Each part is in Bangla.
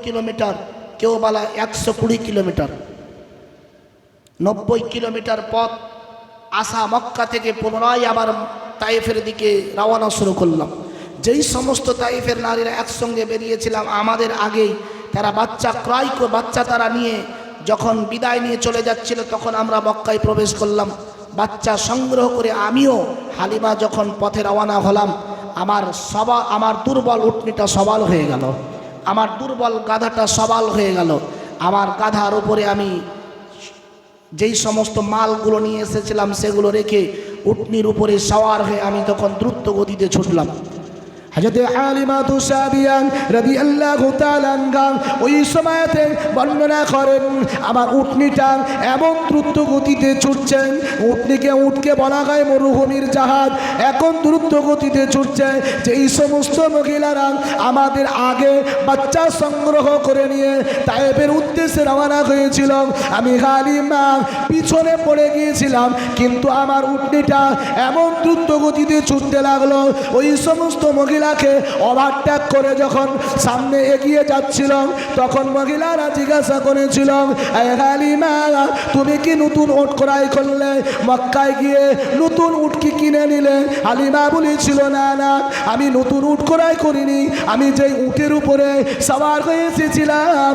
কিলোমিটার, কেউ বলা 120 কিলোমিটার। 90 কিলোমিটার পথ আসা মক্কা থেকে পুনরায় আবার তাইফের দিকে রওনা শুরু করলাম। যেই সমস্ত তাইফের নারীরা একসঙ্গে বেরিয়েছিলাম আমাদের আগেই, তারা বাচ্চা তারা নিয়ে যখন বিদায় নিয়ে চলে যাচ্ছিল, তখন আমরা মক্কায় প্রবেশ করলাম। বাচ্চা সংগ্রহ করে আমিও হালিমা যখন পথে রওনা হলাম, আমার দুর্বল উটনিটা সবাল হয়ে গেল, আমার দুর্বল গাধাটা সবাল হয়ে গেল। আমার গাধার উপরে আমি যেই সমস্ত মালগুলো নিয়ে এসেছিলাম সেগুলো রেখে উটনির উপরে সওয়ার হয়ে আমি তখন দ্রুত গতিতে ছুটলাম। হযরত হালিমা সাদিয়া রাদিয়াল্লাহু তাআলা আনহা ওই সময়তে বর্ণনা করেন, আমার উটনিটা এমন দ্রুত গতিতে ছুটছে, উটকে বলা হয় মরুভূমির জাহাজ, এখন দ্রুত গতিতে ছুটছে। যে এই সমস্ত মহিলারা আমাদের আগে বাচ্চা সংগ্রহ করে নিয়ে তায়েফের উদ্দেশ্যে রওনা হয়েছিল, আমি হালিমা পিছনে পড়ে গিয়েছিলাম, কিন্তু আমার উটনিটা এমন দ্রুত গতিতে ছুটতে লাগলো, ওই সমস্ত মহিলাকে ওভারটেক করে যখন সামনে এগিয়ে যাচ্ছিল, তখন মহিলারা জিজ্ঞাসা করেছিল, হালিমা তুমি কি নতুন উট ক্রয় করলে, মক্কায় গিয়ে নতুন উট কি কিনে নিলে? হালিমা বলেছিল, না না, আমি নতুন উট ক্রয় করিনি, আমি যেই উটের উপরে সওয়ার হয়ে এসেছিলাম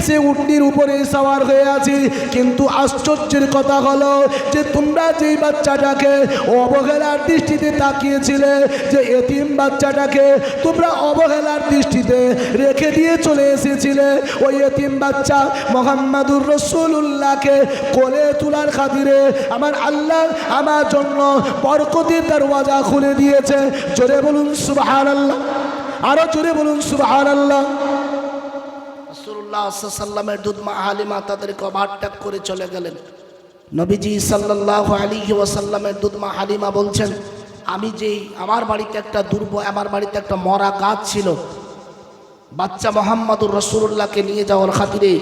সেই উটনির উপরে সওয়ার হয়ে আছি। কিন্তু আশ্চর্যের কথা হলো যে তোমরা যেই বাচ্চাটাকে অবহেলার দৃষ্টিতে তাকিয়েছিলে, যে এতিম বাচ্চাটাকে তোমরা অবহেলার দৃষ্টিতে রেখে দিয়ে চলে এসেছিলে, ওই এতিম বাচ্চা মুহাম্মাদুর রাসূলুল্লাহকে কোলে তোলার খাতিরে আমার আল্লাহ আমার জন্য বরকতের দরওয়াজা খুলে দিয়েছে। জোরে বলুন সুবহানাল্লাহ, আরো জোরে বলুন সুবহানাল্লাহ। রাসূলুল্লাহ সাল্লাল্লাহু আলাইহি ওয়াসাল্লামের দুধ মা হালিমা তাদেরকে ওভারটেক করে চলে গেলেন। নবীজি সাল্লাল্লাহু আলাইহি ওয়াসাল্লামের দুধ মা হালিমা বলছেন, আমি যেই আমার বাড়িতে একটা মরা গাছ ছিল, বাচ্চা মুহাম্মাদুর রাসূলুল্লাহকে নিয়ে যাওয়ার খাতিরে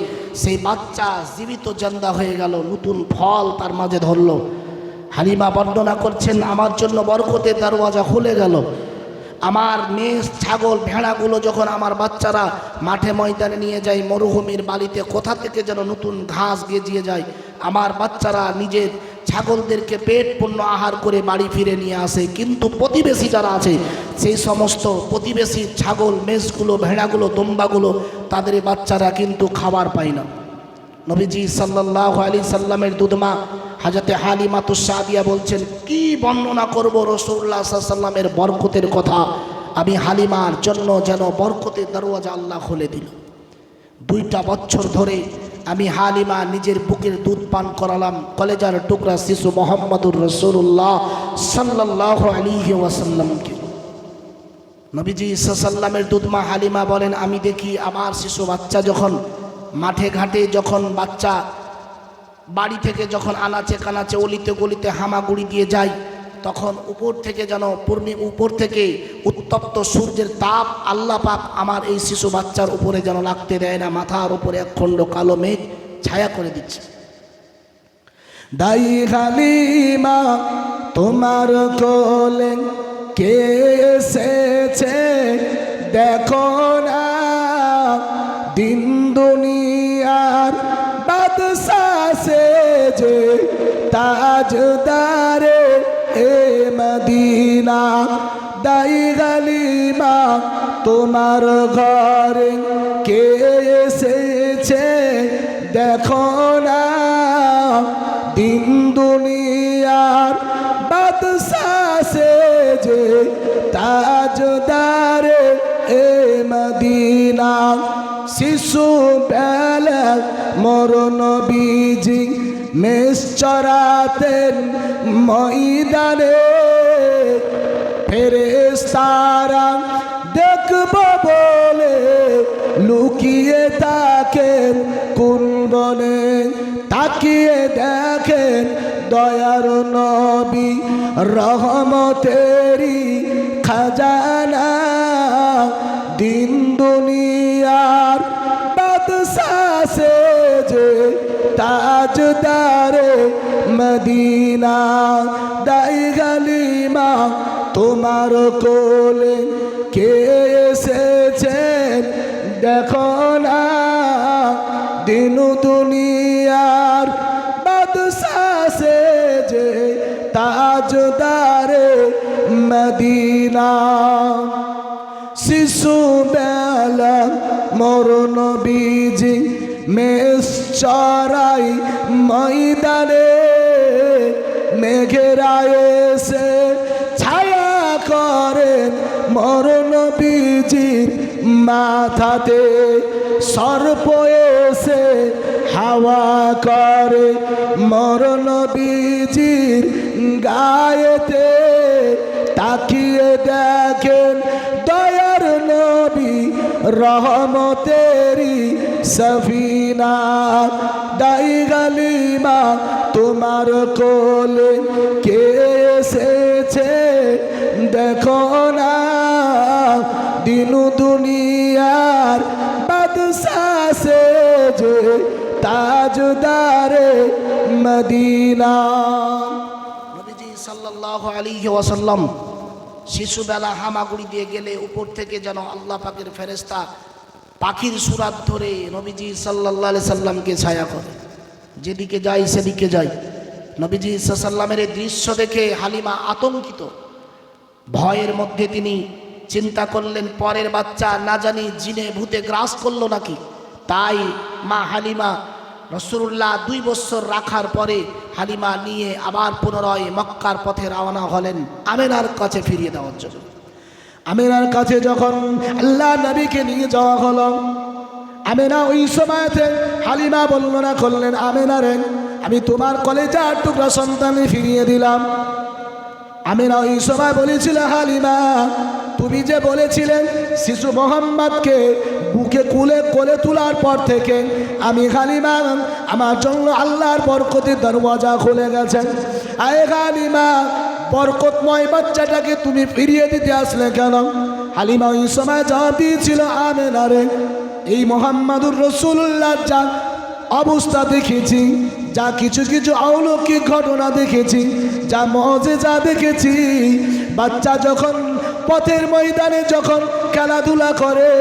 সেই বাচ্চা জীবিত জান্দা হয়ে গেল, নতুন ফল তার মাঝে ধরলো। হালিমা বর্ণনা করছেন, আমার জন্য বরকতের দরওয়াজা খুলে গেল। আমার মেষ ছাগল ভেড়াগুলো যখন আমার বাচ্চারা মাঠে ময়দানে নিয়ে যায়, মরুভূমির বালিতে কোথা থেকে যেন নতুন ঘাস গেজিয়ে যায়, আমার বাচ্চারা নিজের ছাগলদেরকে পেট পূর্ণ আহার করে বাড়ি ফিরে নিয়ে আসে। কিন্তু প্রতিবেশী যারা আছে, সেই সমস্ত প্রতিবেশী ছাগল মেষগুলো ভেড়াগুলো দম্বাগুলো, তাদের বাচ্চারা কিন্তু খাবার পায় না। নবীজি সাল্লাল্লাহু আলাইহি সাল্লামের দুধমা হযরত হালিমা সাদিয়া বলছেন, কি বর্ণনা করব রাসূলুল্লাহ সাল্লাল্লাহু আলাইহি সাল্লামের বরকতের কথা। আমি হালিমার জন্য যেন বরকতের দরওয়াজা আল্লাহ খুলে দিল। 2টা বছর ধরে আমি হালিমা নিজের বুকের দুধ পান করালাম কলেজার টুকরা শিশু মুহাম্মাদুর রাসূলুল্লাহ সাল্লাল্লাহু আলাইহি ওয়াসাল্লামকে। নবীজি সাল্লাল্লাহু আলাইহি সাল্লামের দুধমা হালিমা বলেন, আমি দেখি আমার শিশু বাচ্চা যখন মাঠে ঘাটে, যখন বাচ্চা বাড়ি থেকে যখন আনাচে কানাচে অলিতে গলিতে হামাগুড়ি দিয়ে যায়, তখন উপর থেকে উত্তপ্ত সূর্যের তাপ আল্লাহ পাক আমার এই শিশু বাচ্চার উপরে যেন লাগতে দেয় না, মাথার উপরে একখণ্ড কালো মেঘ ছায়া করে দিচ্ছে। দাই হালিমা তোমার কোলে কে এসেছে দেখো না, দিন দুনিয়ার বাদশা সেজে তাজদারে এ মদিনা। দাই হালিমা তোমার ঘরে কে এসেছে দেখো না, দিন দুনিয়ার বাদশা সেজে তাজদারে এ মদিনা। শিশু বেলা মোর নবীজি মেষ চরাতেন ময়দানে, ফেরেশতারা দেখব বলে লুকিয়ে থাকেন কোন বনে, তাকিয়ে দেখেন দয়ার নবী রহমতেরি খাজানা। দিন দুনিয়ার বাদশা সেজে তাজদারে মদিনা। দাই হালিমা তোমার কোলে কে এসেছে দেখো না দিন দুনিয়ার বাদশা সেজে তাজদারে মদিনা। শিশু বেলা মোর নবীজি মেষ চড়াই ময়দানে, মেঘেরা এসে ছায়া করেন মোর নবীজির মাথাতে, সর্প এসে হাওয়া করে মোর নবীজির গায়েতে। তাকিয়ে দেখেন দয়ার নবী রহমতেরি সফিনা। দাই গালিমা তোমার কোলে কে এসেছে, দেখো না দিন দুনিয়ার বাদশা সেজে তাজদারে মদিনা। নবীজি সাল্লাল্লাহু আলাইহি ওয়াসাল্লাম শিশুবেলা হামাগুড়ি দিয়ে গেলে উপর থেকে যেন আল্লাহ পাকের ফেরেশতা পাখির সুরাত ধরে নবীজি সাল্লাল্লাহু আলাইহি সাল্লামকে ছায়া করে, যেদিকে যাই সেদিকে যাই। নবীজি সাল্লামের এই দৃশ্য দেখে হালিমা আতঙ্কিত, ভয়ের মধ্যে তিনি চিন্তা করলেন পরের বাচ্চা না জানি জিনে ভূতে গ্রাস করলো নাকি। তাই মা হালিমা রাসূলুল্লাহ 2 বছর রাখার পরে হালিমা নিয়ে আবার পুনরায় মক্কার পথে রওনা হলেন আমেনার কাছে ফিরিয়ে দেওয়ার জন্য। আমেনার কাছে যখন আল্লাহ নবীকে নিয়ে যাওয়া হলো, আমেনা ওই সময়তে হালিমা বর্ণনা করলেন, আমেনা রে আমি তোমার কলেজার টুকরা সন্তানে ফিরিয়ে দিলাম। আমেনা ওই সময় বলেছিল, হালিমা তুমি যে বলেছিলেন শিশু মোহাম্মদকে বুকে কোলে তোলার পর থেকে আমি হালিমা আমার জন্য আল্লাহর বরকতের দরওয়াজা খুলে গেছেন। আয় হালিমা বরকতময় বাচ্চাটাকে তুমি ফিরিয়ে দিতে আসলে কেন? হালিমা ওই সময় জবাব দিয়েছিল, আমেনা রে এই মোহাম্মদুর রাসূলুল্লাহ যা অবস্থা দেখেছি, যা কিছু কিছু অলৌকিক ঘটনা দেখেছি, যা মুজিজা দেখেছি, বাচ্চা যখন পথের ময়দানে যখন খেলাধুলা করে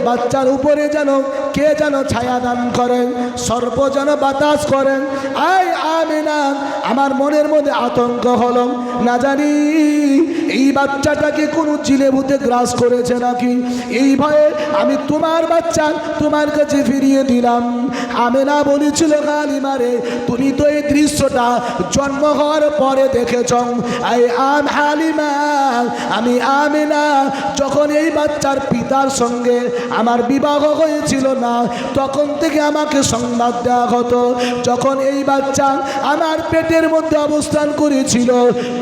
বাচ্চার উপরে যেন কে যেন ছায়া দান করেন, সর্প যেন বাতাস করেন। আয় আমিনা আমার মনের মধ্যে আতঙ্ক হলো, না জানি এই বাচ্চাটাকে কোনো জিনে ভূতে গ্রাস করেছে নাকি। এই ভয়ে আমি তোমার বাচ্চা তোমার কাছে ফিরিয়ে দিলাম। আমেনা বলেছিল, হালিমা রে তুমি তো এই দৃশ্যটা জন্ম হওয়ার পরে দেখেছ। আই আম হালিমা আমি আমেনা যখন এই বাচ্চার পিতার সঙ্গে আমার বিবাহ হয়েছিল না, তখন থেকে আমাকে সংবাদ দেওয়া হতো। যখন এই বাচ্চা আমার পেটের মধ্যে অবস্থান করেছিল,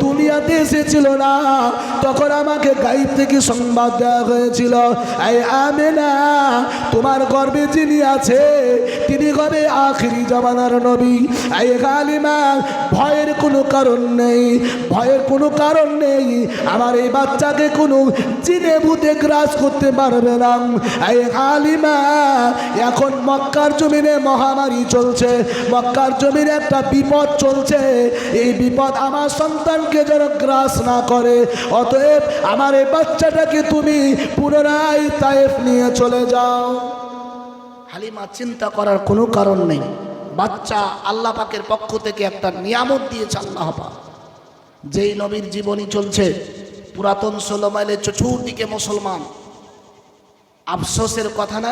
দুনিয়াতে এসেছিল না, তখন আমাকে গায়েব থেকে সংবাদ দেওয়া হয়েছিল, আই আমেনা তোমার গর্ভে যিনি আছে তিনি হবে আখিরি জামানার নবী। আই হালিমা ভয়ের কোনো কারণ নেই, ভয়ের কোনো কারণ নেই, আমার এই বাচ্চাকে কোনো জিনে ভূতে গ্রাস করতে পারবে না। আই হালিমা এখন মক্কার জমিনে মহামারী চলছে, মক্কার জমিনে একটা বিপদ চলছে, এই বিপদ আমার সন্তানকে যেন গ্রাস না করে, অতএব আমার এই বাচ্চাটাকে তুমি পুনরায় তায়েফ নিয়ে চলে যাও। হালিমা চিন্তা করার কোনো কারণ নেই, বাচ্চা আল্লাহ পাকের পক্ষ থেকে একটা নিয়ামত দিয়েছে আল্লাহ পাক। যেই নবীর জীবনী চলছে, পুরাতন 16 মাইলে চতুর্দিকে মুসলমান। আফসোসের কথা না,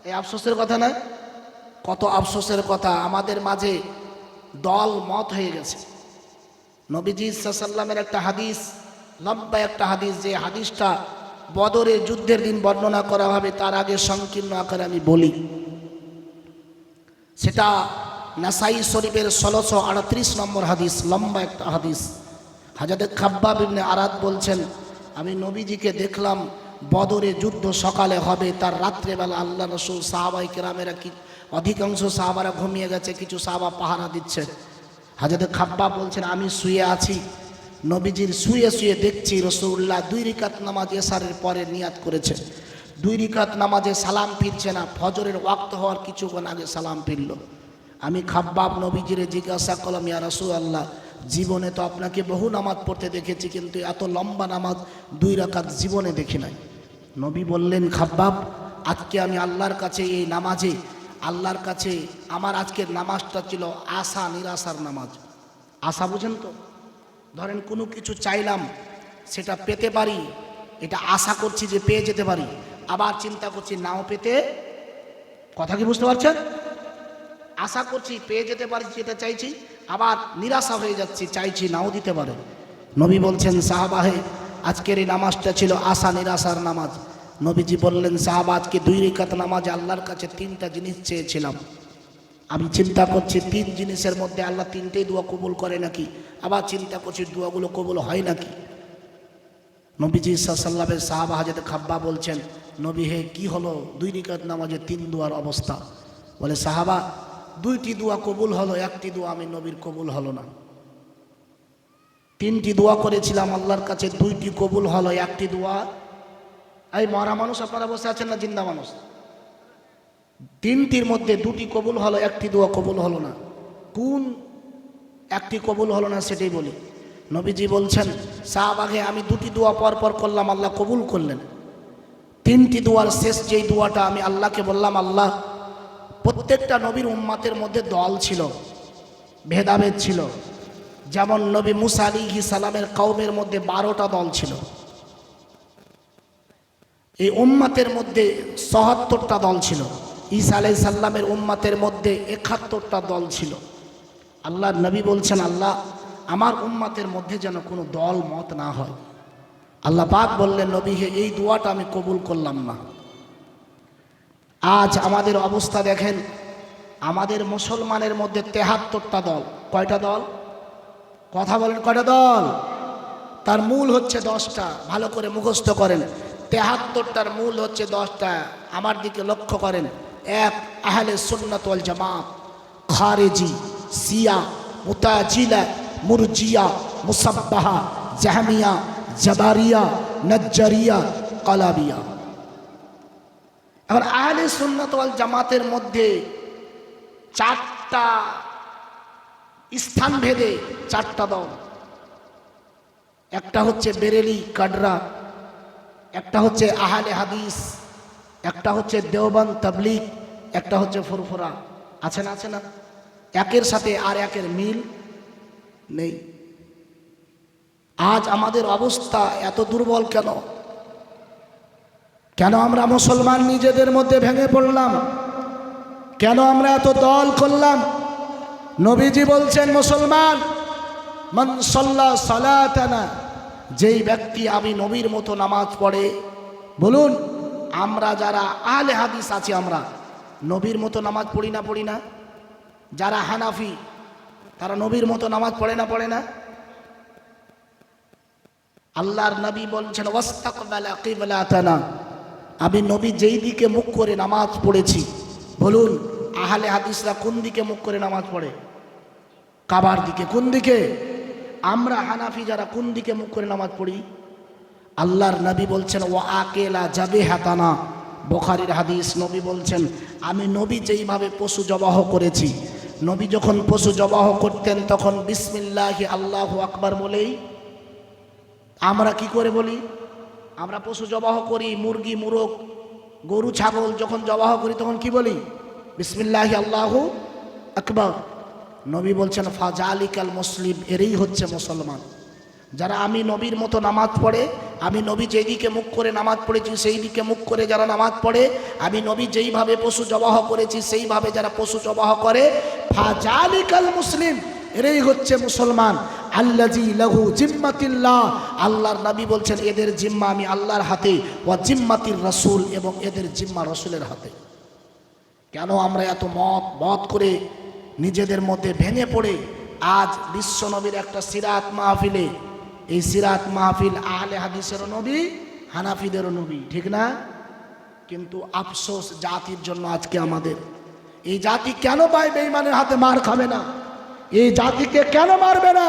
এই আফসোসের কথা না, কত আফসোসের কথা, আমাদের মাঝে দল মত হয়ে গেছে। নবীজি সাল্লামের একটা হাদিস, লম্বা একটা হাদিস, যে হাদিসটা বদরের যুদ্ধের দিন বর্ণনা করা হবে, তার আগে সংকীর্ণ আকারে আমি বলি। সেটা নাসাই শরীফের 1638 নম্বর হাদিস, লম্বা একটা হাদিস। হযরত খাব্বাব ইবনে আরাদ বলছেন, আমি নবীজিকে দেখলাম বদরে যুদ্ধ সকালে হবে, তার রাত্রেবেলা আল্লাহ রাসূল সাহাবায়ে কেরামেরা কি অধিকাংশ সাহাবারা ঘুমিয়ে গেছে, কিছু সাহাবা পাহারা দিচ্ছে। হযরত খাব্বাব বলছেন, আমি শুয়ে আছি, নবীজির শুয়ে শুয়ে দেখছি রাসূলুল্লাহ 2 রাকাত নামাজ এশারের পরে নিয়াত করেছে, 2 রাকাত নামাজে সালাম ফিরছে না, ফজরের ওয়াক্ত হওয়ার কিছুক্ষণ আগে সালাম ফিরল। আমি খাব্বাব নবীজিরে জিজ্ঞাসা করলাম, ইয়া রাসূলুল্লাহ জীবনে তো আপনাকে বহু নামাজ পড়তে দেখেছি, কিন্তু এত লম্বা নামাজ 2 রাকাত জীবনে দেখি নাই। নবী বললেন, খাব্বাব আজকে আমি আল্লাহর কাছে এই নামাজে আল্লাহর কাছে আমার আজকের নামাজটা ছিল আশা নিরাশার নামাজ। আশা বুঝেন তো, ধরেন কোনো কিছু চাইলাম সেটা পেতে পারি, এটা আশা করছি যে পেয়ে যেতে পারি, আবার চিন্তা করছি নাও পেতে, কথা কি বুঝতে পারছেন? আশা করছি পেয়ে যেতে পারি যেটা চাইছি, আবার নিরাশা হয়ে যাচ্ছি চাইছি নাও দিতে পারে। নবী বলছেন সাহাবাহে আজকের এই নামাজটা ছিল আশা নিরাশার নামাজ। নবীজি বললেন সাহাবা আজকে 2 রাকাত নামাজে আল্লাহর কাছে 3টা জিনিস চেয়েছিলাম। আমি চিন্তা করছি 3 জিনিসের মধ্যে আল্লাহ 3টেই দোয়া কবুল করে নাকি, আবার চিন্তা করছি দোয়াগুলো কবুল হয় নাকি। নবীজি সাল্লাল্লাহু সাহাবা হাজরত খাব্বা বলছেন নবী হে কি হলো 2 রাকাত নামাজে 3 দোয়ার অবস্থা? বলে সাহাবা 2টি দোয়া কবুল হলো, 1টি দোয়া আমি নবীর কবুল হলো না। 3টি দোয়া করেছিলাম আল্লাহর কাছে, 2টি কবুল হলো, 1টি দোয়া। এই মরা মানুষ আপনারা বসে আছেন না জিন্দা মানুষ? 3টির মধ্যে 2টি কবুল হলো, 1টি দোয়া কবুল হলো না। কোন 1টি কবুল হলো না সেটাই বলি। নবীজি বলছেন সাহাবাকে আমি 2টি দোয়া পর পর করলাম, আল্লাহ কবুল করলেন। 3টি দোয়ার শেষ যেই দোয়াটা আমি আল্লাহকে বললাম, আল্লাহ প্রত্যেকটা নবীর উম্মতের মধ্যে দল ছিল, ভেদাভেদ ছিল। যেমন নবী মুসা আলাইহিস সালামের কওমের মধ্যে 12টা দল ছিল, এই উম্মতের মধ্যে ৭৪টা দল ছিল। ঈসা আলাইহিস সালামের উম্মতের মধ্যে ৭১টা দল ছিল। আল্লাহর নবী বলছেন আল্লাহ আমার উম্মতের মধ্যে যেন কোনো দল মত না হয়। আল্লাহ পাক বললেন নবী হে এই দোয়াটা আমি কবুল করলাম না। আজ আমাদের অবস্থা দেখেন, আমাদের মুসলমানের মধ্যে ৭৩টা দল। কয়টা দল? কথা বলেন কয়টা দল? তার মূল হচ্ছে 10টা, ভালো করে মুখস্থ করেন। ৭৩টার মূল হচ্ছে 10টা। আমার দিকে লক্ষ্য করেন। 1 আহলে সুন্নাত ওয়াল জামাত, খারেজি, শিয়া, মুতাজিলা, মুরজিয়া, মুসাব্বাহা, জাহমিয়া, জাবারিয়া, নজ্জারিয়া, কালাবিয়া। এবার আহলে সুন্নাত ওয়াল জামাতের মধ্যে 4টা স্থান ভেদে 4টা দল। একটা হচ্ছে বেরেলি কাডরা, একটা হচ্ছে আহলে হাদিস, একটা হচ্ছে দেওবন্দ তাবলীগ, একটা হচ্ছে ফুরফুরা। আছে না? আছে না? একের সাথে আর একের মিল নেই। আজ আমাদের অবস্থা এত দুর্বল কেন? কেন আমরা মুসলমান নিজেদের মধ্যে ভেঙে পড়লাম? কেন আমরা এত দল করলাম? নবীজি বলছেন মুসলমান মান সাল্লা সালাতানা, যেই ব্যক্তি আমি নবীর মতো নামাজ পড়ে। বলুন আমরা যারা আহলে হাদিস আছি আমরা নবীর মতো নামাজ পড়ি না পড়ি না? যারা হানাফি তারা নবীর মতো নামাজ পড়ে না পড়ে না? আল্লাহর নবী বলছেন ওয়াস্তাকবালা কিবলাতানা, আমি নবী যেই দিকে মুখ করে নামাজ পড়েছি। বলুন আহলে হাদিসরা কোন দিকে মুখ করে নামাজ পড়ে? কাবার দিকে। কোন দিকে? আমরা হানাফি যারা কোন দিকে মুখ করে নামাজ পড়ি? আল্লাহর নবী বলছেন ওয়া আকেলা জাবিহাতানা, বুখারীর হাদিস। নবী বলছেন আমি নবী যেইভাবে পশু জবাহ করেছি, নবী যখন পশু জবাহ করতেন তখন বিসমিল্লাহি আল্লাহু আকবার বলেই আমরা কি করে বলি? আমরা পশু জবাহ করি, মুরগি, মুরগ, গরু, ছাগল যখন জবাহ করি তখন কি বলি? বিসমিল্লাহি আল্লাহু আকবার। নবী বলছেন ফাজালিকাল মুসলিম, এরই হচ্ছে মুসলমান। যারা আমি নবীর মতো নামাজ পড়ে, আমি নবী যেদিকে মুখ করে নামাজ পড়েছি সেই দিকে মুখ করে যারা নামাজ পড়ে, আমি নবী যেইভাবে পশু জবাহ করেছি সেইভাবে যারা পশু জবাহ করে, ফাজালিকাল মুসলিম, এরই হচ্ছে মুসলমান। আল্লাজি লাহু জিম্মাতিল্লাহ, আল্লাহর নবী বলছেন এদের জিম্মা আমি আল্লাহর হাতে, ওয়া জিম্মাতির রাসূল, এবং এদের জিম্মা রাসূলের হাতে। কেন আমরা এত মত করে নিজেদের মধ্যে ভেঙে পড়ে আজ বিশ্ব নবীর একটা সিরাত মাহফিলে, এই সিরাত মাহফিল আহলে হাদিসেরও নবী, হানাফিদেরও নবী, ঠিক না? কিন্তু আফসোস জাতির জন্য আজকে আমাদের এই জাতি কেন ভাই বেঈমানের হাতে মার খাবে না? এই জাতিকে কেন মারবে না?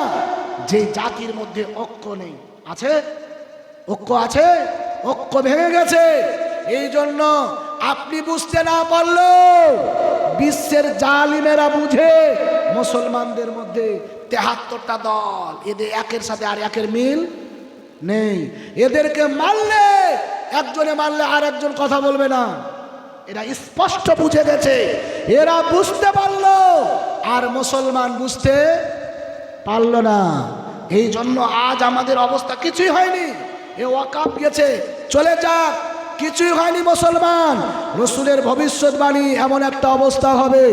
যে জাতির মধ্যে ঐক্য নেই। আছে ঐক্য? আছে? ঐক্য ভেঙে গেছে। এই জন্য আপনি বুঝতে না পারলেও বিশ্বের জালিমেরা বুঝে মুসলমানদের মধ্যে ৭৩টা দল, এদের একের সাথে আর একের মিল নেই। এদেরকে মারলে একজনে মারলে আর একজন কথা বলবে না, এরা স্পষ্ট বুঝে গেছে, এরা বুঝতে পারলো আর মুসলমান বুঝতে পারলো না। এই জন্য আজ আমাদের অবস্থা কিছুই হয়নি। এ ওয়াকাফ গেছে, চলে যাক, কিছুই হয়নি মুসলমান। রসুলের ভবিষ্যৎবাণী এমন একটা অবস্থা হবে,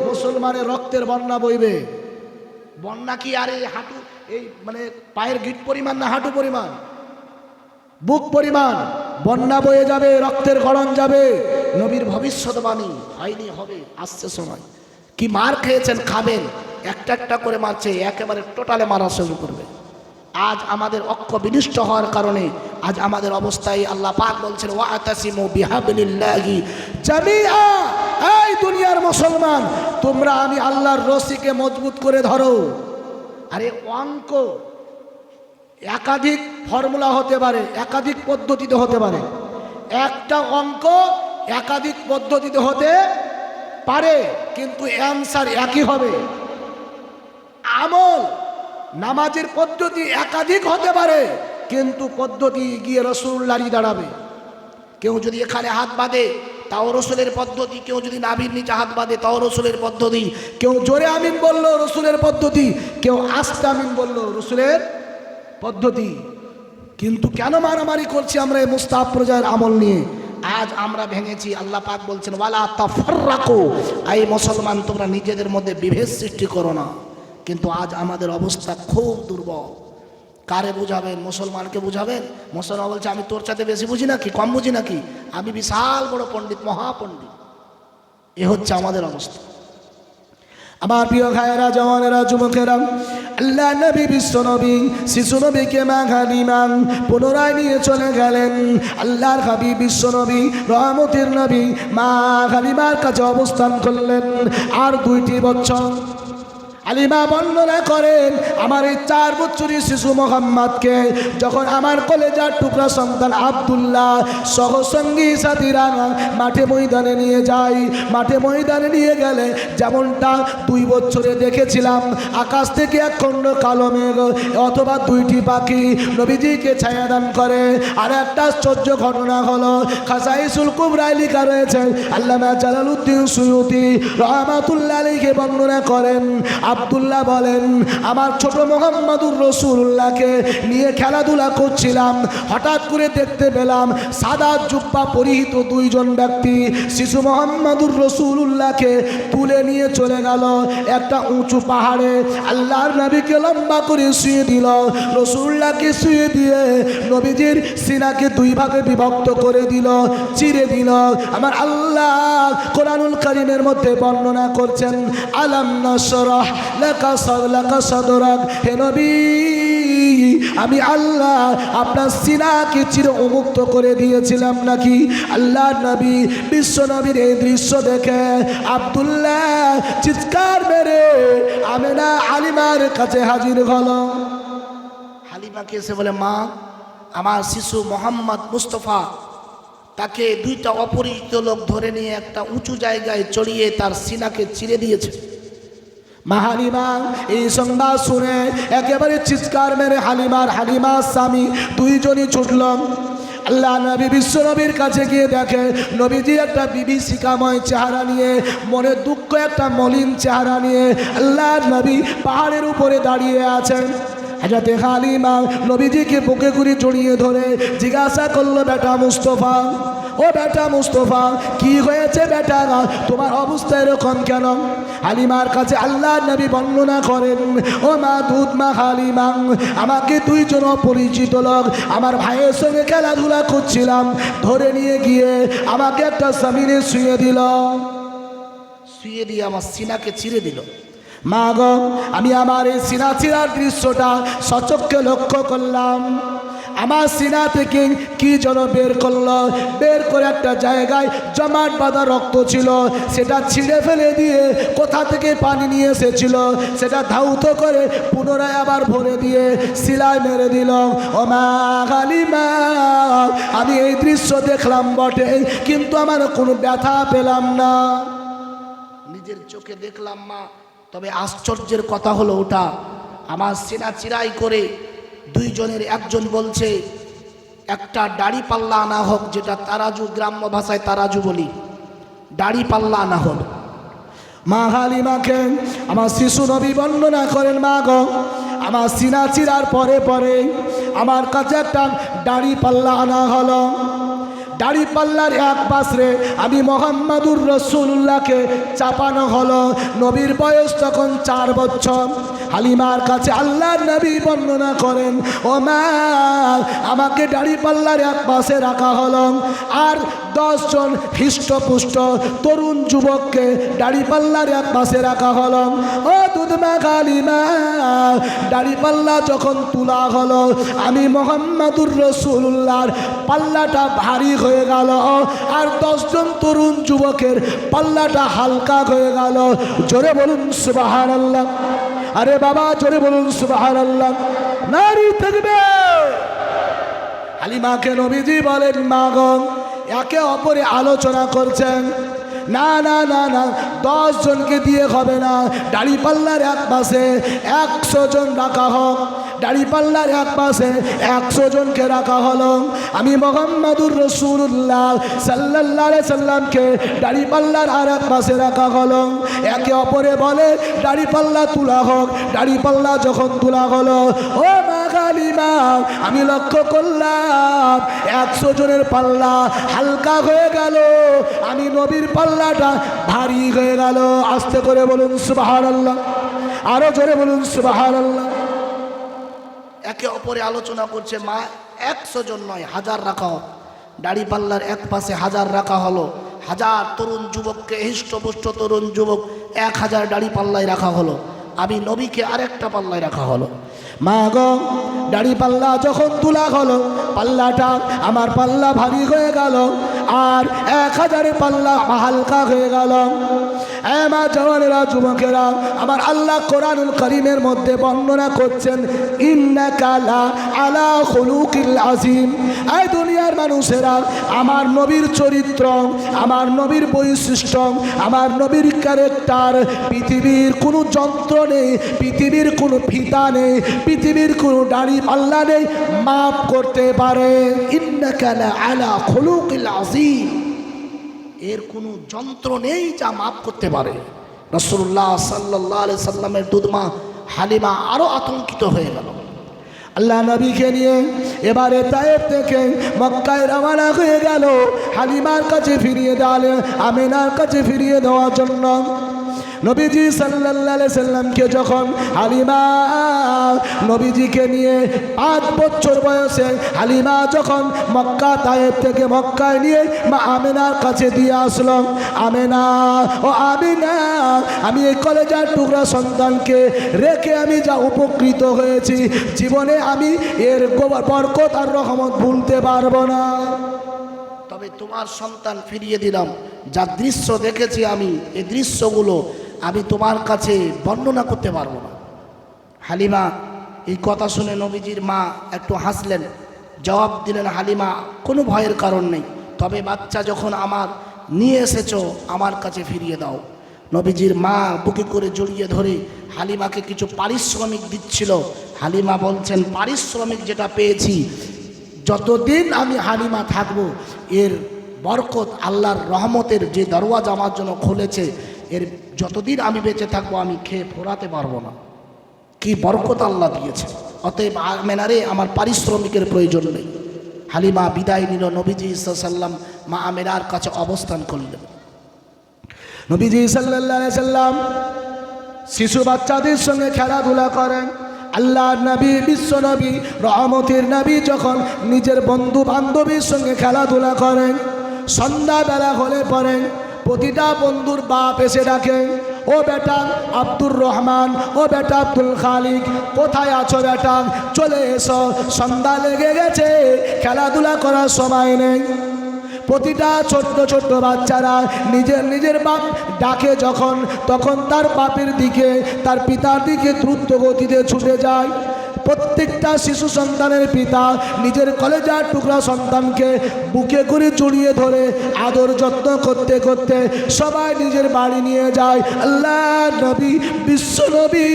মুসলমানের রক্তের বন্যা বইবে। বন্যা কি আর এই হাঁটু, এই মানে পায়ের গিট পরিমাণ না, হাঁটু পরিমাণ, বুক পরিমাণ বন্যা বয়ে যাবে, রক্তের গড়ন যাবে। নবীর ভবিষ্যৎবাণী হয়নি, হবে, আসছে সময়। কি মার খেয়েছেন, খাবেন, একটা একটা করে মারছে, একেবারে টোটালে মারা শুরু করবে। আজ আমাদের অক্ষ বিনিষ্ট হওয়ার কারণে আজ আমাদের অবস্থায় আল্লাহ পাক বলছেন ওয়াতাসিমু বিহাবলিল্লাহি জামিআ। এই দুনিয়ার মুসলমান, তোমরা আমি আল্লাহর রশিকে মজবুত করে ধরো। আরে অঙ্ক একাধিক ফর্মুলা হতে পারে, একাধিক পদ্ধতিতে হতে পারে, একটা অঙ্ক একাধিক পদ্ধতিতে হতে পারে, কিন্তু অ্যান্সার একই হবে। আমল নামাজের পদ্ধতি একাধিক হতে পারে, কিন্তু পদ্ধতি গিয়ে রাসূলুল্লাহরই দাঁড়াবে। কেউ যদি এখানে হাত বাঁধে তাও রসুলের পদ্ধতি, কেউ যদি নাভির নিচে হাত বাঁধে তাও রসুলের পদ্ধতি, কেউ জোরে আমিন বললো রসুলের পদ্ধতি, কেউ আস্তে আমিন বললো রসুলের পদ্ধতি। কিন্তু কেন মারামারি করছি আমরা এই মুস্তাহাব পর্যায়ের আমল নিয়ে? আজ আমরা ভেঙেছি। আল্লাহ পাক বলছেন ওয়ালা তাফাররাকু, এই মুসলমান তোমরা নিজেদের মধ্যে বিভেদ সৃষ্টি করো না। কিন্তু আজ আমাদের অবস্থা খুব দুর্বল। কারে বুঝাবেন? মুসলমানকে বুঝাবেন? মুসলমান বলছে আমি তোর সাথে বেশি বুঝি নাকি, কম বুঝি নাকি, আমি বিশাল বড় পণ্ডিত, মহাপণ্ডিত। এ হচ্ছে আমাদের অবস্থা। আমার প্রিয় ভাইয়েরা, জওয়ানেরা, যুবকেরা, আল্লাহ নবী, বিশ্ব নবী, শিশু নবীকে মা হালিমা পুনরায় নিয়ে চলে গেলেন। আল্লাহর হাবিব বিশ্ব নবী, রহমতের নবী মা হালিমার কাছে অবস্থান করলেন। আর 2টি বছর হালিমা বর্ণনা করেন, আমার এই 4 বছরের শিশু মোহাম্মদকে যখন আমার কলেজার টুকরা সন্তান আব্দুল্লাহ সহ সঙ্গী সাথীরা মাঠে ময়দানে নিয়ে যায়, মাঠে ময়দানে নিয়ে গেলে যেমনটা 2 বছরে দেখেছিলাম, আকাশ থেকে এক খণ্ড কালো মেঘ অথবা 2টি পাখি নবীজিকে ছায়াদান করে। আর একটা আশ্চর্য ঘটনা হলো, খাসাইসুল কুবরায় লেখা রয়েছে, আল্লামা জালালউদ্দিন সুয়ুতি রহমাতুল্লাহ আলাইহি বর্ণনা করেন, আব্দুল্লাহ বলেন আমার ছোট মুহাম্মদুর রাসূলুল্লাহকে নিয়ে খেলাধুলা করছিলাম, হঠাৎ করে দেখতে পেলাম সাদা জুব্বা পরিহিত 2 জন ব্যক্তি শিশু মুহাম্মদুর রাসূলুল্লাহকে তুলে নিয়ে চলে গেল একটা উঁচু পাহাড়ে। আল্লাহর নবীকে লম্বা করে শুয়ে দিল, রাসূলুল্লাহকে শুয়ে দিয়ে নবীজির সিনাকে 2 ভাগে বিভক্ত করে দিল, চিরে দিল। আমার আল্লাহ কোরআনুল কারীমের মধ্যে বর্ণনা করছেন আলাম নাশরাহ লাকা সাদরাক, হে নবী আমি আল্লাহ আপনার সিনাকে চির উন্মুক্ত করে দিয়েছিলাম নাকি? আল্লাহর নবী বিশ্ব নবীর এই দৃশ্য দেখে আব্দুল্লাহ চিৎকার মেরে আমেনা হালিমার কাছে হাজির হলো। হালিমাকে এসে বলে, মা আমার শিশু মোহাম্মদ মুস্তফা, তাকে 2টা অপরিচিত লোক ধরে নিয়ে একটা উঁচু জায়গায় চড়িয়ে তার সিনাকে চিরে দিয়েছে। মা হালিমা এই সংবাদ শুনে একেবারে চিৎকার মেরে হালিমার স্বামী 2 জনই ছুটল। আল্লাহ নবী বিশ্ব নবীর কাছে গিয়ে দেখে নবীজি একটা বিভীষিকাময় চেহারা নিয়ে, মনে দুঃখ একটা মলিন চেহারা নিয়ে আল্লাহ নবী পাহাড়ের উপরে দাঁড়িয়ে আছেন। হযরত হালিমা নবীজিকে বুকে করে জড়িয়ে ধরে জিজ্ঞাসা করলো, বেটা মুস্তফা, ও বেটা মুস্তফা, কি হয়েছে বেটা, তোমার অবস্থা এরকম কেন? হালিমার কাছে আল্লাহ নবী বর্ণনা করেন, ও মা দুধ মা হালিমা, আমাকে 2 জন অপরিচিত লোক আমার ভাইয়ের সঙ্গে খেলাধুলা করছিলাম, ধরে নিয়ে গিয়ে আমাকে একটা জমিনে শুয়ে দিল, শুয়ে দিয়ে আমার সিনাকে চিরে দিল। মা গো, আমি আমার এই সিনা চিরার দৃশ্যটা সচক্ষে লক্ষ্য করলাম। আমার সিনা থেকে কি যেন বের করলো, বের করে একটা জায়গায় জমাট বাঁধা রক্ত ছিল, সেটা ছিঁড়ে ফেলে দিয়ে কোথা থেকে পানি নিয়ে এসেছিল সেটা ধাউত করে পুনরায় আবার ভরে দিয়ে সিলাই মেরে দিল। ও মা হালিমা, আমি এই দৃশ্য দেখলাম বটে, কিন্তু আমার কোনো ব্যথা পেলাম না। নিজের চোখে দেখলাম মা, তবে আশ্চর্যের কথা হলো ওটা আমার সিনা চিরাই করে 2 জনের একজন বলছে একটা দাড়ি পাল্লা আনা হোক, যেটা তারাজু, গ্রাম্য ভাষায় তারাজু বলি, দাড়ি পাল্লা আনা হলো। মা হালিমাকে আমার শিশু নবী বর্ণনা করেন, মা গো আমার সিনা চিরার পরে পরে আমার কাছে একটা দাড়ি পাল্লা আনা হলো। দাড়ি পাল্লার এক পাশে আমি মোহাম্মদুর রাসূলুল্লাহকে চাপানো হলো। নবীর বয়স তখন 4 বছর। হালিমার কাছে আল্লাহর নবী বর্ণনা করেন, ও মা আমাকে দাড়ি পাল্লার এক পাশে রাখা হলো, আর 10 জন হৃষ্টপুষ্ট তরুণ যুবককে দাড়ি পাল্লার এক পাশে রাখা হলো। ও দুধমা হালিমা, দাড়ি পাল্লা যখন তোলা হলো আমি মোহাম্মদুর রাসূলুল্লাহর পাল্লাটা ভারী হয়ে গেল, আর 10 জন তরুণ যুবকের পাল্লাটা হালকা হয়ে গেল। জোরে বলুন সুবহানাল্লাহ। আরে বাবা জোরে বলুন সুবহানাল্লাহ। নারী তাকবীর। হালিমাকে নবীজি বলেন, মা গো একে অপরে আলোচনা করছেন, না না না না 10 জনকে দিয়ে হবে না, দাড়ি পাল্লার এক পাশে 100 জন রাখা হোক। দাড়ি পাল্লার এক পাশে 100 জনকে রাখা হলো। আমি মোহাম্মদুর রাসূলুল্লাহ সাল্লাল্লাহু আলাইহি সাল্লামকে দাড়ি পাল্লার আর এক পাশে রাখা হলো। একে অপরে বলে দাড়ি পাল্লা তোলা হোক। দাড়ি পাল্লা যখন তোলা হলো, ও মা হালিমা আমি লক্ষ্য করলাম 100 জনের পাল্লা হালকা হয়ে গেল, আমি নবীর পাল্লাটা ভারী হয়ে গেল। আস্তে করে বলুন সুবহানাল্লাহ, আরো জোরে বলুন সুবহানাল্লাহ। একে অপরে আলোচনা করছে, মা 100 জন নয় 1000 রাখা হোক। দাড়ি পাল্লার এক পাশে 1000 রাখা হলো। 1000 তরুণ যুবককে হৃষ্টপুষ্ট তরুণ যুবক 1000 দাড়ি পাল্লায় রাখা হলো। আমি নবীকে আরেকটা পাল্লায় রাখা হলো। মা গো দাড়ি পাল্লা যখন তোলা হলো, পাল্লাটা আমার পাল্লা ভারী হয়ে গেল, আর 1000 পাল্লা হালকা হয়ে গেল। মা জওয়ানেরা যুবকেরা, আমার আল্লাহ কোরআনুল কারীমের মধ্যে বর্ণনা করছেন, ইন্নাকা লা আলা খুলুকিল আযীম। এই দুনিয়ার মানুষেরা আমার নবীর চরিত্র, আমার নবীর বৈশিষ্ট্য, আমার নবীর ক্যারেক্টার পৃথিবীর কোনো যন্ত্র নেই, পৃথিবীর কোনো ফিতা নেই, পৃথিবীর কোনো দাড়ি পাল্লা নেই মাপ করতে পারে। ইন্নাকা লা আলা খুলুকিল আযীম, এর কোনো যন্ত্র নেই যা মাপ করতে পারে। রাসূলুল্লাহ সাল্লাল্লাহু আলাইহি সাল্লামের দুধমা হালিমা আরো আতঙ্কিত হয়ে গেল। আল্লাহ নবীকে নিয়ে এবারে তায়েফ থেকে মক্কায় রওনা হয়ে গেল, হালিমার কাছে ফিরিয়ে দেওয়া, আমিনার কাছে ফিরিয়ে দেওয়ার জন্য। নবীজি সাল্লাল্লাহু আলাইহি সাল্লামকে যখন হালিমা নবীজিকে নিয়ে 5 বছর বয়সে হালিমা যখন মক্কা তায়েফ থেকে মক্কায় নিয়ে মা আমিনার কাছে দিয়ে আসলো, আমিনা ও আমিনা, আমি এই কলেজার টুকরা সন্তানকে রেখে আমি যা উপকৃত হয়েছি, জীবনে আমি এর বরকত আর রহমত ভুলতে পারবো না। তবে তোমার সন্তান ফিরিয়ে দিলাম, যা দৃশ্য দেখেছি আমি, এই দৃশ্যগুলো আমি তোমার কাছে বর্ণনা করতে পারবো না। হালিমা এই কথা শুনে নবীজির মা একটু হাসলেন, জবাব দিলেন, হালিমা কোনো ভয়ের কারণ নেই, তবে বাচ্চা যখন আমার নিয়ে এসেছো আমার কাছে ফিরিয়ে দাও। নবীজির মা বুকে করে জড়িয়ে ধরে হালিমাকে কিছু পারিশ্রমিক দিচ্ছিল। হালিমা বলছেন, পারিশ্রমিক যেটা পেয়েছি, যতদিন আমি হালিমা থাকবো এর বরকত, আল্লাহর রহমতের যে দরওয়াজা আমার জন্য খুলেছে, এর যতদিন আমি বেঁচে থাকবো আমি খেয়ে ফোরাতে পারবো না। কি বরকত আল্লাহ দিয়েছে, অতএব আমেনারে আমার পারিশ্রমিকের প্রয়োজন নেই। হালিমা বিদায় নিল, নবীজি সাল্লাম মা আমেনার কাছে অবস্থান করলেন। নবীজি সাল্লাল্লাহু আলাইহি সাল্লাম শিশু বাচ্চাদের সঙ্গে খেলাধুলা করেন। আল্লাহর নবী, বিশ্ব নবী, রহমতের নবী যখন নিজের বন্ধু বান্ধবীর সঙ্গে খেলাধুলা করেন, সন্ধ্যাবেলা হলে পরে প্রতিটা বন্ধুর বাপ এসে ডাকে, ও বেটা আব্দুর রহমান, ও বেটা আব্দুল খালিক, কোথায় আছো বেটা, চলে এসো, সন্ধ্যা লেগে গেছে, খেলাধুলা করার সময় নেই। প্রতিটা ছোট্ট ছোট্ট বাচ্চারা নিজের নিজের বাপ ডাকে যখন, তখন তার বাপের দিকে, তার পিতার দিকে দ্রুত গতিতে ছুটে যায়। প্রত্যেকটা শিশু সন্তানের পিতা নিজের কলেজার টুকরা সন্তানকে বুকে করে জড়িয়ে ধরে আদর যত্ন করতে করতে সবাই নিজের বাড়ি নিয়ে যায়। আল্লাহ নবী, বিশ্ব নবী,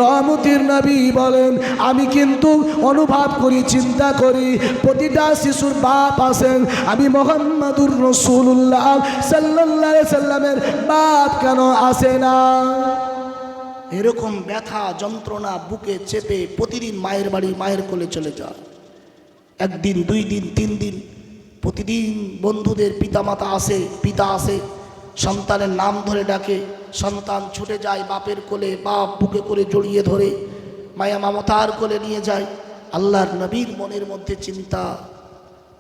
রহমতের নবী বলেন, আমি কিন্তু অনুভব করি, চিন্তা করি, প্রতিটা শিশুর বাপ আছেন, আমি মুহাম্মাদুর রাসূলুল্লাহ সাল্লাল্লাহু আলাইহি সাল্লামের বাপ কেন আসে না? এরকম ব্যথা যন্ত্রণা বুকে চেপে প্রতিদিন মায়ের বাড়ি মায়ের কোলে চলে যায়। একদিন, 2 দিন, 3 দিন, প্রতিদিন বন্ধুদের পিতামাতা আসে, পিতা আসে, সন্তানের নাম ধরে ডাকে, সন্তান ছুটে যায় বাপের কোলে, বাপ বুকে করে জড়িয়ে ধরে মায়া মমতার কোলে নিয়ে যায়। আল্লাহর নবীর মনের মধ্যে চিন্তা,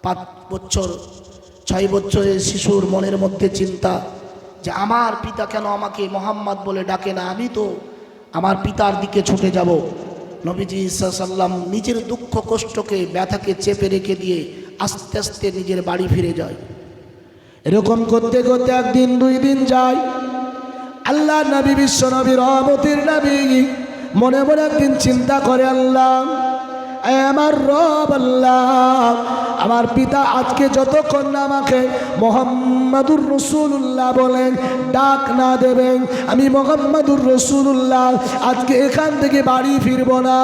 5 বছর 6 বছরের শিশুর মনের মধ্যে চিন্তা যে আমার পিতা কেন আমাকে মোহাম্মদ বলে ডাকে না, আমি তো আমার পিতার দিকে ছুটে যাব। নবীজি সাল্লাম নিজের দুঃখ কষ্টকে ব্যথাকে চেপে রেখে দিয়ে আস্তে আস্তে নিজের বাড়ি ফিরে যায়। এরকম করতে করতে একদিন 2 দিন যায়। আল্লাহ নবী, বিশ্ব নবী, রহমতের নবী মনে মনে একদিন চিন্তা করে, আল্লাহ, আমার রব আল্লাহ, আমার পিতা আজকে যতক্ষণ না আমাকে মুহাম্মাদুর রাসূলুল্লাহ বলেন ডাক না দেবেন, আমি মুহাম্মাদুর রাসূলুল্লাহ আজকে এখান থেকে বাড়ি ফিরব না।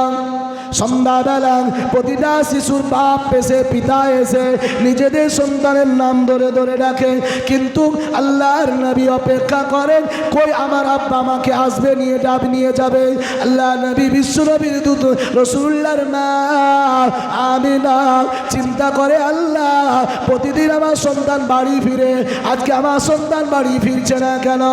সন্ধ্যাবেলা প্রতিটা শিশুর বাপ এসে, পিতা এসে নিজেদের সন্তানের নাম ধরে ধরে ডাকে, কিন্তু আল্লাহর নবী অপেক্ষা করেন, কই আমার আব্বা আমাকে আসবে, নিয়ে যাবে। আল্লাহ নবী, বিশ্ব নবীর দূত রাসূলুল্লাহর মা আমিনা চিন্তা করে, আল্লাহ, প্রতিদিন আমার সন্তান বাড়ি ফিরে, আজকে আমার সন্তান বাড়ি ফিরছে না কেন?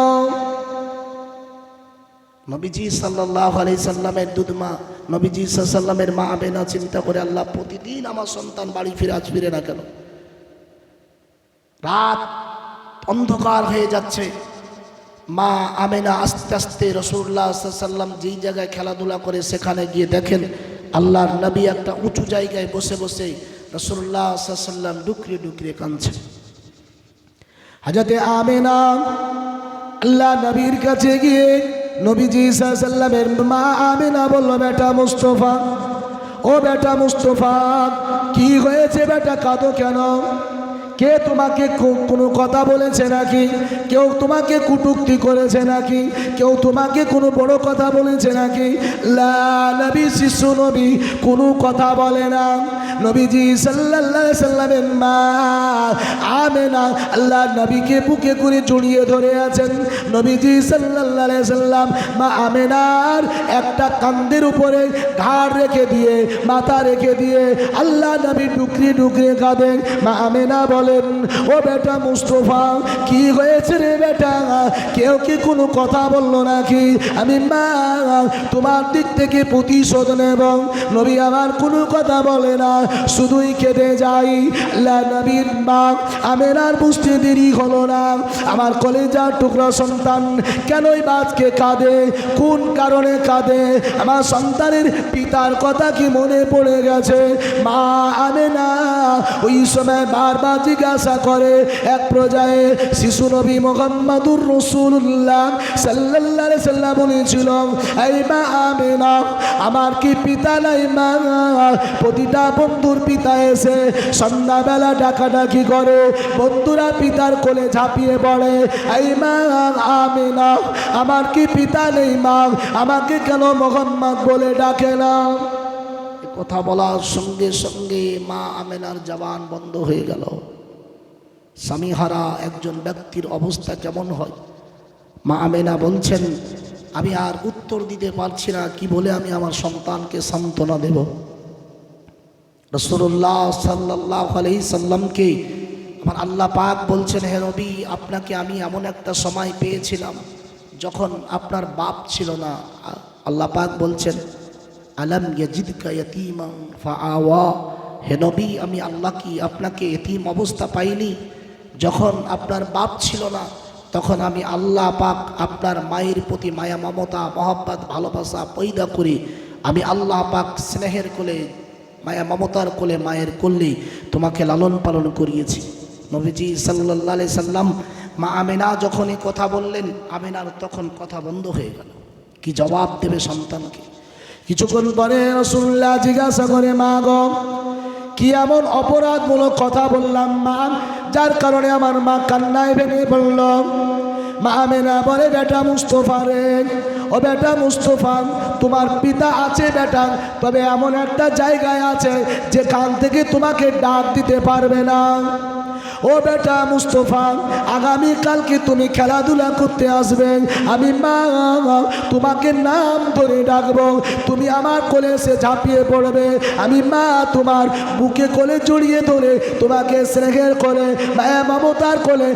নবীজি সাল্লাল্লাহু আলাইহি সাল্লামের দুধমা, নবীজি সাল্লামের মা আমেনা চিন্তা করে, আল্লাহ, প্রতিদিন আমার সন্তান বাড়ি ফিরে, আজ ফিরে না কেন? রাত অন্ধকার হয়ে যাচ্ছে। মা আমেনা আস্তে আস্তে রাসূলুল্লাহ সাল্লাম যেই জায়গায় খেলাধুলা করে সেখানে গিয়ে দেখেন আল্লাহর নবী একটা উঁচু জায়গায় বসে বসে রাসূলুল্লাহ সাল্লাম ডুকরে ডুকরে কাঁদছে। হযরতে আমেনা আল্লাহ নবীর কাছে গিয়ে নবীজি সাল্লামের মা আমেনা বলল, বেটা মুস্তাফা, ও বেটা মুস্তাফা, কি হয়েছে বেটা, কাঁদো কেন? কে তোমাকে কোনো কথা বলেছে নাকি? কেউ তোমাকে কটূক্তি করেছে নাকি? কেউ তোমাকে কোনো বড় কথা বলেছে নাকি? লা নবী, শিশু নবী কোনো কথা বলে না। নবীজি সাল্লাল্লাহু আলাইহি সাল্লামের মা আমেনা আল্লাহ নবীকে বুকে করে জড়িয়ে ধরে আছেন। নবীজি সাল্লাল্লাহু আলাইহি সাল্লাম মা আমেনার একটা কাঁধের উপরে ঘাড় রেখে দিয়ে, মাথা রেখে দিয়ে আল্লাহ নবী ডুকরে ডুকরে কাঁদেন। মা আমেনা বলেন, ও বেটা মুস্তাফা, কি হয়েছে রে বেটা, কেউ কি কোনো কথা বললো নাকি? আমি মা তোমার দিক থেকে প্রতিশোধ নেব। নবী আমার কোনো কথা বলে না, শুধুই কেঁদে যাই। আল্লাহ নবীর মা আমেনার বুঝতে দেরি হলো না, আমার কলেজার টুকরা সন্তান কেনই বাজকে কাঁদে, কোন কারণে কাঁদে, আমার সন্তানের পিতার কথা কি মনে পড়ে গেছে? মা আমেনা ওই সময় বারবার জিজ্ঞাসা করে। এক পর্যায়ে শিশু নবী মুহাম্মাদুর রাসূলুল্লাহ সাল্লাল্লাহু আলাইহি সাল্লাম বলেছিল, এই মা আমেনা, আমার কি পিতা নাই মা? প্রতিটা বন্ধুর পিতা এসে সন্ধ্যাবেলা ডাকাডাকি করে, বন্ধুরা পিতার কোলে ঝাঁপিয়ে পড়ে, এই মা আমেনা, আমার কি পিতা নেই মা? আমাকে কেন মুহাম্মদ বলে ডাকে না? কথা বলার সঙ্গে সঙ্গে মা আমেনার জবান বন্ধ হয়ে গেল। স্বামীহারা একজন ব্যক্তির অবস্থা কেমন হয়? মা আমেনা বলছেন, আমি আর উত্তর দিতে পারছি না, কি বলে আমি আমার সন্তানকে সান্ত্বনা দেব? রাসূলুল্লাহ সাল্লাল্লাহু আলাইহি সাল্লামকে আমার আল্লাহ পাক বলছেন, হে নবী, আপনাকে আমি এমন একটা সময় পেয়েছিলাম যখন আপনার বাপ ছিল না। আল্লাহ পাক বলছেন, আলাম ইয়াজিদকা ইয়াতীমান ফাআওয়া, হে নবী, আমি আল্লাহ কি আপনাকে এতিম অবস্থা পাইনি? যখন আপনার বাপ ছিল না তখন আমি আল্লাহ পাক আপনার মায়ের প্রতি মায়া মমতা মহব্বত ভালোবাসা পয়দা করি। আমি আল্লাহ পাক স্নেহের কোলে, মায়া মমতার কোলে, মায়ের কোলে তোমাকে লালন পালন করিয়েছি। নবীজি সাল্লাল্লাহু আলাইহি সাল্লাম মা আমেনা যখনই কথা বললেন, আমেনার তখন কথা বন্ধ হয়ে গেল। কি জবাব দেবে সন্তানকে? কিছুক্ষণ পরে রাসূলুল্লাহ জিজ্ঞাসা করে, মা গো, কি এমন অপরাধমূলক কথা বললাম মা, যার কারণে আমার মা কান্নায় ভেঙে পড়ল? মা আমেনা বলে, বেটা মুস্তফা রে, ও বেটা মুস্তফা, তোমার পিতা আছে বেটা, তবে এমন একটা জায়গায় আছে যেখান থেকে তোমাকে ডাক দিতে পারবে না। ও বেটা মুস্তফা, আগামীকালকে তুমি খেলাধুলা করতে আসবে, আমি মা তোমাকে নাম ধরে ডাকবো, তুমি আমার কোলে এসে ঝাঁপিয়ে পড়বে, আমি মা তোমার বুকে কোলে জড়িয়ে ধরে তোমাকে স্নেহের কোলে, মায়া মমতার কোলে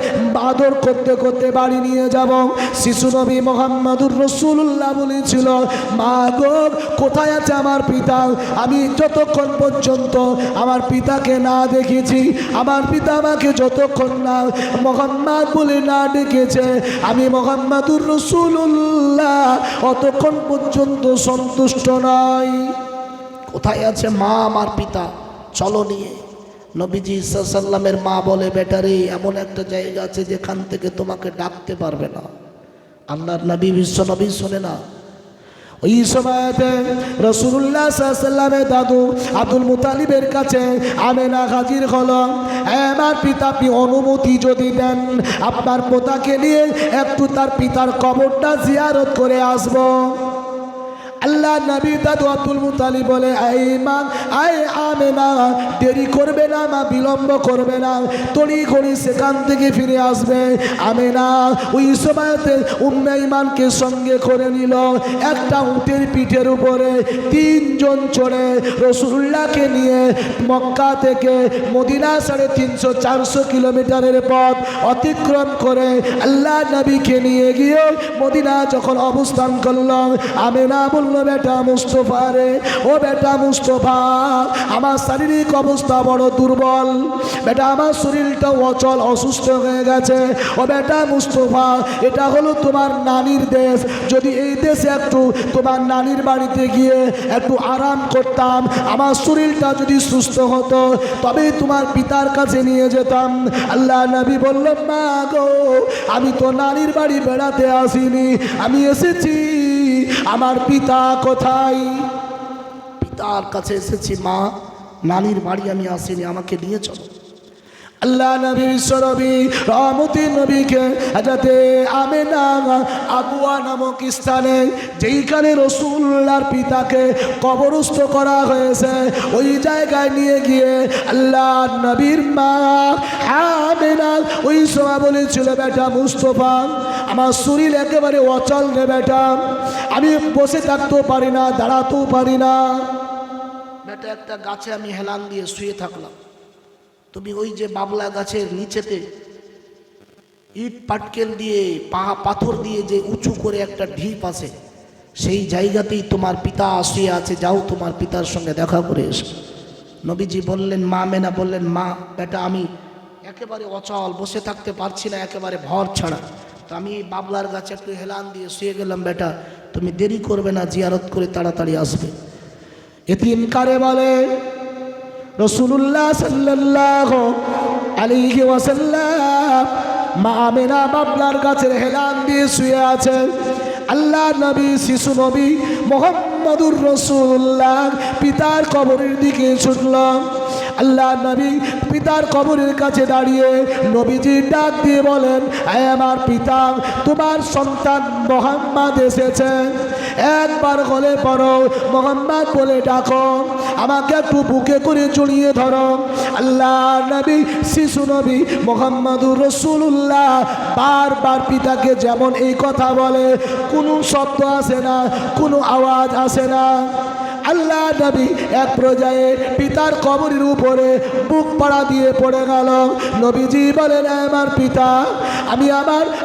আদর করতে করতে বাড়ি নিয়ে যাব। শিশু নবী মুহাম্মদুর রাসূলুল্লাহ বলেছিল, মা গো, কোথায় আছে আমার পিতা? আমি যতক্ষণ পর্যন্ত আমার পিতাকে না দেখেছি, আমার পিতা আমাকে যতক্ষণ না মুহাম্মদ বলে না ডেকেছে, আমি মুহাম্মদুর রাসূলুল্লাহ অতক্ষণ পর্যন্ত সন্তুষ্ট নই। কোথায় আছে মা আমার পিতা? চলো নিয়ে। নবীজি সাল্লাল্লাহু আলাইহি ওয়াসাল্লামের মা বলে, বেটারে, এমন একটা জায়গা আছে যেখান থেকে তোমাকে ডাকতে পারবে না। আল্লাহর নবী, বিশ্ব নবী শোনে না। ওই সময়তে রাসূলুল্লাহ সাল্লাল্লাহু আলাইহি ওয়াসাল্লামের দাদু আব্দুল মুতালিবের কাছে আমেনা হাজির হলো। আমার পিতা, আপনি অনুমতি যদি দেন, আপনার পোতাকে নিয়ে একটু তার পিতার কবরটা জিয়ারত করে আসবো। আল্লাহ নবী দাদু আব্দুল মুতালিব বলে, আই মা, আই আমেনা, দেরি করবে না মা, বিলম্ব করবে না, তড়ি ঘড়ি সেখান থেকে ফিরে আসবে। আমেনা ওই সময়তে উম্মে ঈমানকে সঙ্গে করে নিল। একটা উটের পিঠের উপরে তিনজন চড়ে রাসূলুল্লাহকে নিয়ে মক্কা থেকে মদিনা 350-400 কিলোমিটারের পথ অতিক্রম করে আল্লাহ নবীকে নিয়ে গিয়ে মদিনা যখন অবস্থান করল, আমেনা বলল, বেটা মুস্তফা রে, ও বেটা মুস্তফা, আমার শারীরিক অবস্থা বড় দুর্বল, বেটা আমার শরীরটা অচল, অসুস্থ হয়ে গেছে। ও বেটা মুস্তফা, এটা হলো তোমার নানির দেশ, যদি এই দেশে একটু তোমার নানির বাড়িতে গিয়ে একটু আরাম করতাম, আমার শরীরটা যদি সুস্থ হতো, তবে তোমার পিতার কাছে নিয়ে যেতাম। আল্লাহ নবী বলল, মা গো, আমি তো নানির বাড়ি বেড়াতে আসিনি, আমি এসেছি আমার পিতা কোথায়? পিতার কাছে এসেছি মা, নানির বাড়ি আমি আসিনি, আমাকে নিয়ে চলো। আল্লাহ নবী বিশ্বনবী রহমতের নবীকে হযরতে আমেনা আবুয়া নামক স্থানে, যেইখানে রাসূলুল্লাহর পিতাকে কবরস্থ করা হয়েছে, ওই জায়গায় নিয়ে গিয়ে আল্লাহ নবীর মা আমেনা ওই সময় বলেছিল, বেটা মুস্তফা, আমার শরীর একেবারে অচল রে বেটা, আমি বসে থাকতেও পারি না, দাঁড়াতেও পারি না। বেটা, একটা গাছে আমি হেলান দিয়ে শুয়ে থাকলাম, তুমি ওই যে বাবলা গাছের নিচেতে ইট পাটকেল দিয়ে পাথর দিয়ে যে উঁচু করে একটা ঢিপ আছে, সেই জায়গাতেই তোমার পিতা শুয়ে আছে, যাও তোমার পিতার সঙ্গে দেখা করে এসো। নবীজি বললেন, মা আমেনা বললেন, মা বেটা, আমি একেবারে অচল, বসে থাকতে পারছি না, একেবারে ভর ছাড়া, তো আমি বাবলার গাছে একটু হেলান দিয়ে শুয়ে গেলাম, বেটা তুমি দেরি করবে না, জিয়ারত করে তাড়াতাড়ি আসবে। এতিমকারে বলে রাসূলুল্লাহ সাল্লাল্লাহু আলাইহি ওয়াসাল্লাম মা আমেনা বাবলার গাছের হেলান দিয়ে শুয়ে আছেন। আল্লাহ নবী শিশু নবী মুহাম্মদুর রাসূলুল্লাহ পিতার কবরের দিকে ছুটল। আল্লাহ নবী পিতার কবরের কাছে দাঁড়িয়ে নবীজি ডাক দিয়ে বলেন, হে আমার পিতা, তোমার সন্তান মুহাম্মদ এসেছে, একবার গলে পড়ো, মুহাম্মদ বলে ডাকো, আমাকে একটু বুকে করে জড়িয়ে ধরো। আল্লাহ নবী শিশু নবী মুহাম্মদুর রাসূলুল্লাহ বারবার পিতাকে যেমন এই কথা বলে, কোনো শব্দ আসে না, কোনো আওয়াজ আসে না। আল্লাহ নবী এক পর্যায়ে পিতার কবরের উপরে বুক পাড়া দিয়ে পড়ে গেল। নবীজি বলেন, আমার পিতা,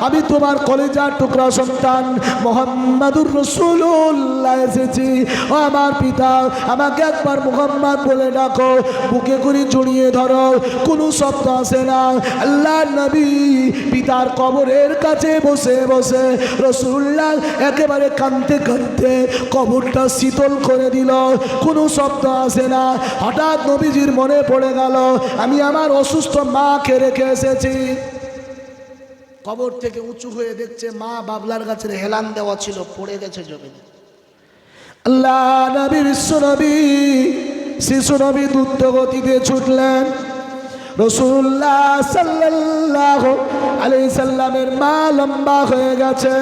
আমি তোমার কলিজার টুকরা সন্তান মুহাম্মদুর রাসূলুল্লাহ এসেছি। ও আমার পিতা, আমাকে একবার মুহাম্মদ বলে ডাকো, বুকে করে জড়িয়ে ধরো, কোনো শব্দ আসে না। আল্লাহ নবী পিতার কবরের কাছে বসে বসে রাসূলুল্লাহ একেবারে কাঁদতে কাঁদতে কবরটা শীতল করে দিল, কোনো শব্দ আসে না। হঠাৎ নবীজির মনে পড়ে গেল, আমি আমার অসুস্থ মাকে রেখে এসেছি। কবর থেকে উঁচু হয়ে দেখছে মা বাবলার গাছের হেলান দেওয়া ছিল, পড়ে গেছে জমিনে। আল্লাহ নবী বিশ্বনবী শিশু নবী দ্রুত গতিতে ছুটলেন। রাসূলুল্লাহ সাল্লাল্লাহু আলাইহি সাল্লামের মা লম্বা হয়ে গেছে,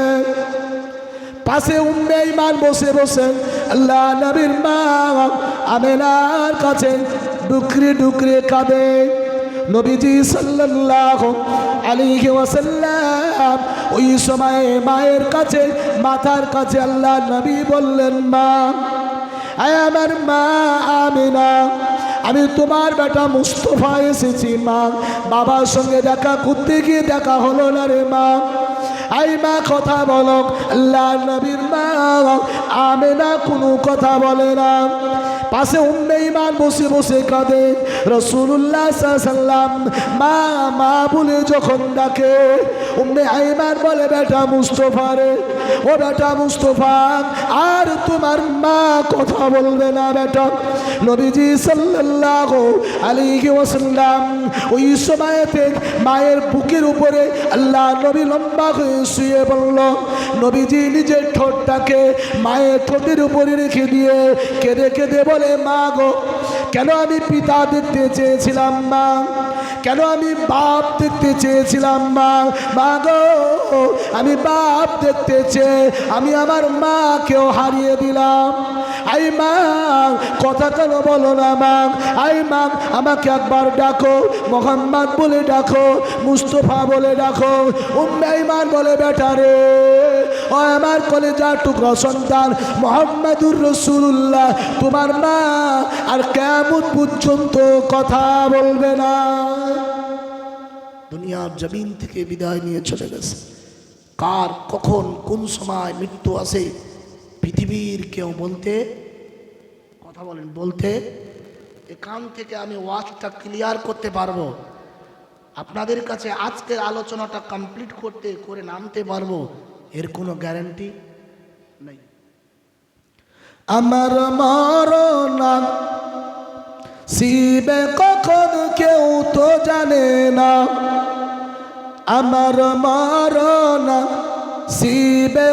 পাশে উম্মে ঈমান বসে বসে আল্লাহ নবীর মা আমেনার কাছে ডুকরে ডুকরে কাঁদে। নবীজি সাল্লাল্লাহু আলাইহি ওয়াসাল্লাম ওই সময়ে মায়ের কাছে, মাথার কাছে আল্লাহ নবী বললেন, মা, আয় আমার মা আমিনা, আমি তোমার বেটা মুস্তফা এসেছি মা। বাবার সঙ্গে দেখা করতে গিয়ে দেখা হলো না রে মা, আই মা কথা বলো। আল্লাহ নবীর মা আমেনা কোনো কথা বলে না, পাশে উম্মে ঈমান বসে বসে কাঁদে। রাসূলুল্লাহ সাল্লাল্লাহু আলাইহি ওয়াসাল্লাম মা মা বলে যখন ডাকে, উম্মে ঈমান বলে, বেটা মুস্তফা রে, ও বেটা মুস্তফা, আর তোমার মা কথা বলবে না বেটা। নবীজি সাল্লাল্লাহু আলাইহি ওয়াসাল্লাম ওই সময়তে মায়ের বুকের উপরে আল্লাহ নবী লম্বা হয়ে শুয়ে বলল। নবীজি নিজের ঠোঁটটাকে মায়ের ঠোঁটের উপরে রেখে দিয়ে কেঁদে কেঁদে বলে, মা গো, কেন আমি পিতা দেখতে চেয়েছিলাম মা, কেন আমি বাপ দেখতে চেয়েছিলাম মা, মা গো, আমি বাপ দেখতে চেয়ে আমি আমার মাকেও হারিয়ে দিলাম। আই মা, কথা কেন বলো না মা? আই মা, আমাকে একবার ডাকো, মোহাম্মদ বলে ডাকো, মুস্তফা বলে ডাকো। উম্মে ঈমান বলে, বেটা রে, ও আমার কলেজার টুকরা সন্তান মুহাম্মাদুর রাসূলুল্লাহ, তোমার মা আর কিয়ামত পর্যন্ত কথা বলবে না। দুনিয়ার জমিন থেকে বিদায় নিয়ে চলে গেছে। কার কখন কোন সময় মৃত্যু আসে পৃথিবীর কেউ বলতে, কথা বলেন, বলতে এখান থেকে আমি ওয়াজটা ক্লিয়ার করতে পারবো, আপনাদের কাছে আজকের আলোচনাটা কমপ্লিট করে নামতে পারবো, এর কোনো গ্যারান্টি নেই। আমার মরণ শিবে কখন কেউ তো জানে না, আমার মরণ শিবে